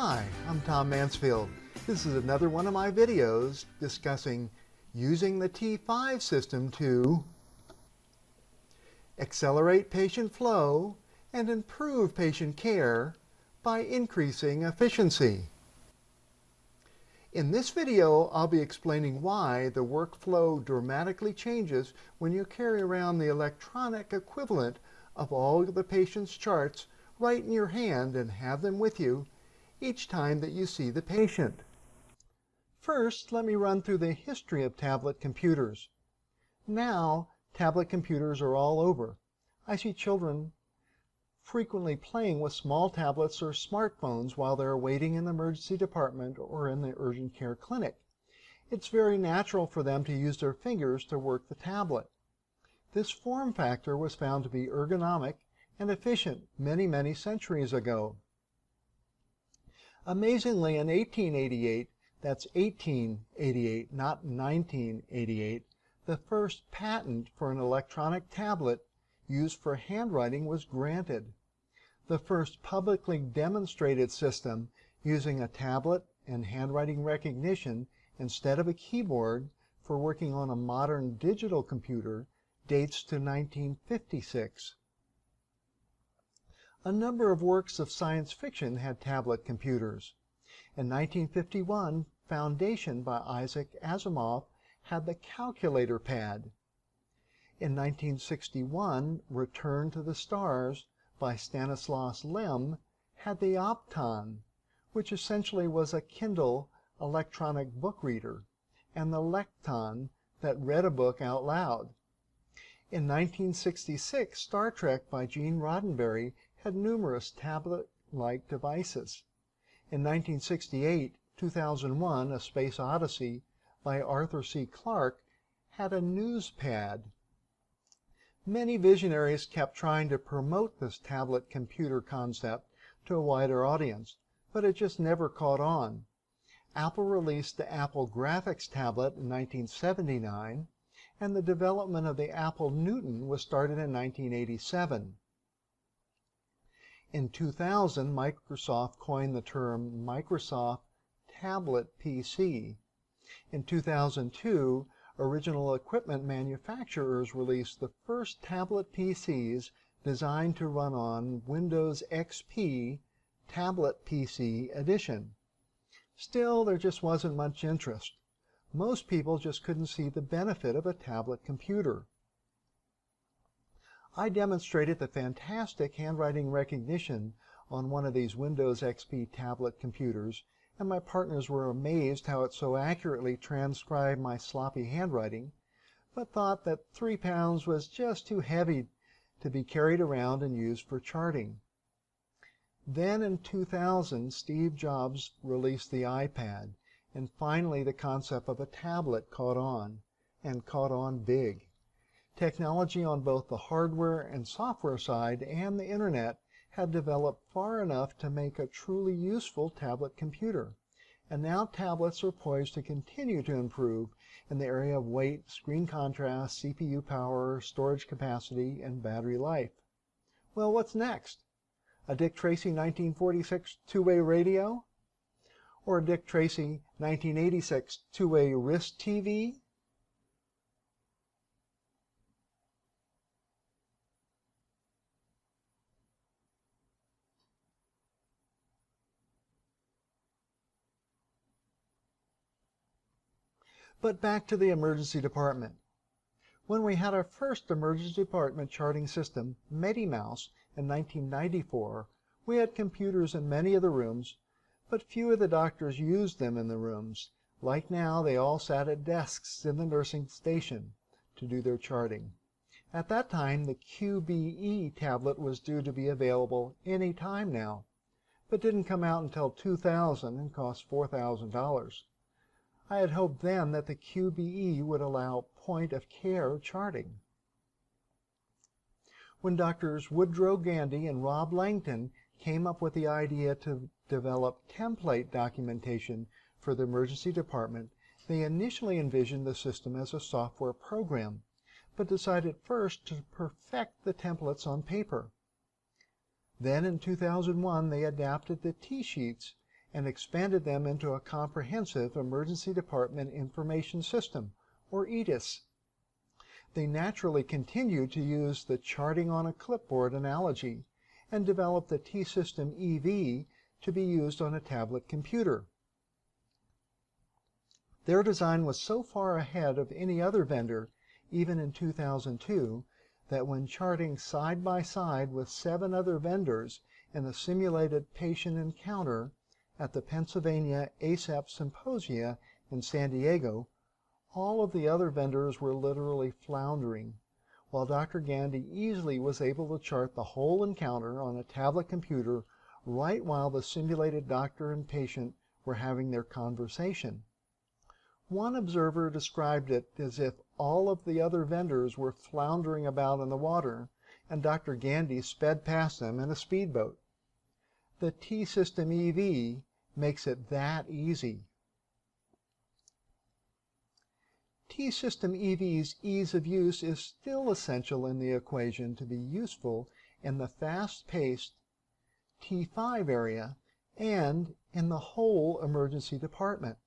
Hi, I'm Tom Mansfield. This is another one of my videos discussing using the T5 system to accelerate patient flow and improve patient care by increasing efficiency. In this video, I'll be explaining why the workflow dramatically changes when you carry around the electronic equivalent of all the patient's charts right in your hand and have them with you each time that you see the patient. First, let me run through the history of tablet computers. Now, tablet computers are all over. I see children frequently playing with small tablets or smartphones while they're waiting in the emergency department or in the urgent care clinic. It's very natural for them to use their fingers to work the tablet. This form factor was found to be ergonomic and efficient many centuries ago. Amazingly, in 1888, that's 1888, not 1988, the first patent for an electronic tablet used for handwriting was granted. The first publicly demonstrated system using a tablet and handwriting recognition instead of a keyboard for working on a modern digital computer dates to 1956. A number of works of science fiction had tablet computers. In 1951, Foundation by Isaac Asimov had the calculator pad. In 1961, Return to the Stars by Stanislaus Lem had the Opton, which essentially was a Kindle electronic book reader, and the Lecton that read a book out loud. In 1966, Star Trek by Gene Roddenberry had numerous tablet-like devices. In 1968, 2001, A Space Odyssey by Arthur C. Clarke had a news pad. Many visionaries kept trying to promote this tablet computer concept to a wider audience, but it just never caught on. Apple released the Apple Graphics tablet in 1979, and the development of the Apple Newton was started in 1987. In 2000, Microsoft coined the term Microsoft Tablet PC. In 2002, original equipment manufacturers released the first tablet PCs designed to run on Windows XP Tablet PC Edition. Still, there just wasn't much interest. Most people just couldn't see the benefit of a tablet computer. I demonstrated the fantastic handwriting recognition on one of these Windows XP tablet computers, and my partners were amazed how it so accurately transcribed my sloppy handwriting, but thought that 3 pounds was just too heavy to be carried around and used for charting. Then in 2000, Steve Jobs released the iPad, and finally the concept of a tablet caught on, and caught on big. Technology on both the hardware and software side and the internet had developed far enough to make a truly useful tablet computer. And now tablets are poised to continue to improve in the area of weight, screen contrast, CPU power, storage capacity, and battery life. Well, what's next? A Dick Tracy 1946 two-way radio? Or a Dick Tracy 1986 two-way wrist TV? But back to the emergency department. When we had our first emergency department charting system, MediMouse, in 1994, we had computers in many of the rooms, but few of the doctors used them in the rooms. Like now, they all sat at desks in the nursing station to do their charting. At that time, the QBE tablet was due to be available any time now, but didn't come out until 2000 and cost $4,000. I had hoped then that the QBE would allow point-of-care charting. When Drs. Woodrow Gandy and Rob Langton came up with the idea to develop template documentation for the emergency department, they initially envisioned the system as a software program, but decided first to perfect the templates on paper. Then in 2001, they adapted the T-sheets and expanded them into a comprehensive emergency department information system, or EDIS. They naturally continued to use the charting on a clipboard analogy and developed the T-System EV to be used on a tablet computer. Their design was so far ahead of any other vendor, even in 2002, that when charting side by side with 7 other vendors in a simulated patient encounter at the Pennsylvania ASAP Symposia in San Diego, all of the other vendors were literally floundering, while Dr. Gandy easily was able to chart the whole encounter on a tablet computer right while the simulated doctor and patient were having their conversation. One observer described it as if all of the other vendors were floundering about in the water, and Dr. Gandy sped past them in a speedboat. The T-System EV makes it that easy. T-System EV's ease of use is still essential in the equation to be useful in the fast-paced T5 area and in the whole emergency department.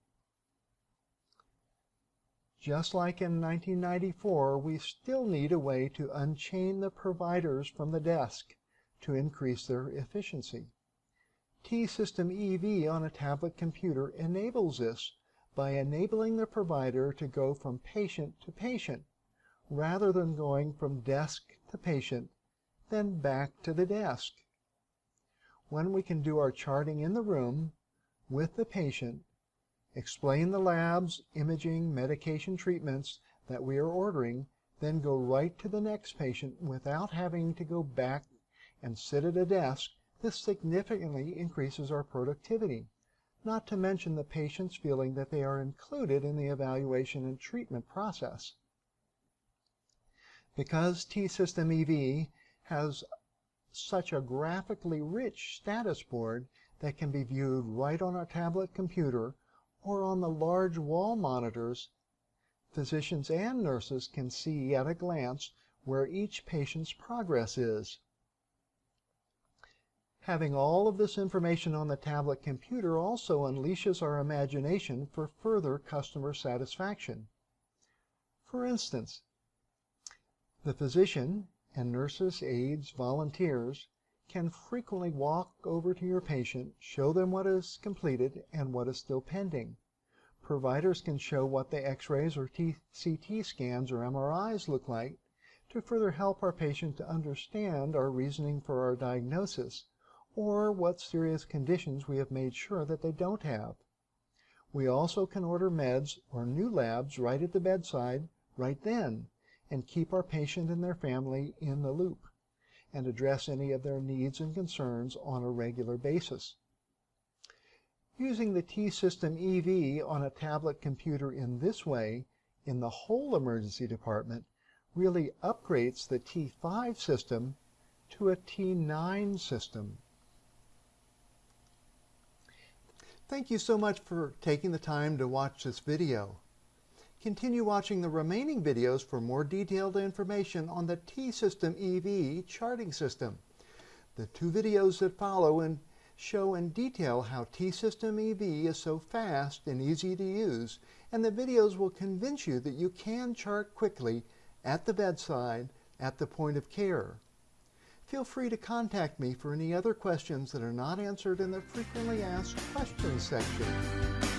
Just like in 1994, we still need a way to unchain the providers from the desk to increase their efficiency. T-System EV on a tablet computer enables this by enabling the provider to go from patient to patient, rather than going from desk to patient, then back to the desk. When we can do our charting in the room with the patient, explain the labs, imaging, medication treatments that we are ordering, then go right to the next patient without having to go back and sit at a desk, this significantly increases our productivity, not to mention the patient's feeling that they are included in the evaluation and treatment process. Because T-System EV has such a graphically rich status board that can be viewed right on a tablet computer or on the large wall monitors, physicians and nurses can see at a glance where each patient's progress is. Having all of this information on the tablet computer also unleashes our imagination for further customer satisfaction. For instance, the physician and nurses, aides, volunteers can frequently walk over to your patient, show them what is completed and what is still pending. Providers can show what the X-rays or CT scans or MRIs look like to further help our patient to understand our reasoning for our diagnosis, or what serious conditions we have made sure that they don't have. We also can order meds or new labs right at the bedside, right then, and keep our patient and their family in the loop, and address any of their needs and concerns on a regular basis. Using the T-System EV on a tablet computer in this way, in the whole emergency department, really upgrades the T5 system to a T9 system. Thank you so much for taking the time to watch this video. Continue watching the remaining videos for more detailed information on the T-System EV charting system. The 2 videos that follow show in detail how T-System EV is so fast and easy to use, and the videos will convince you that you can chart quickly at the bedside at the point of care. Feel free to contact me for any other questions that are not answered in the frequently asked questions section.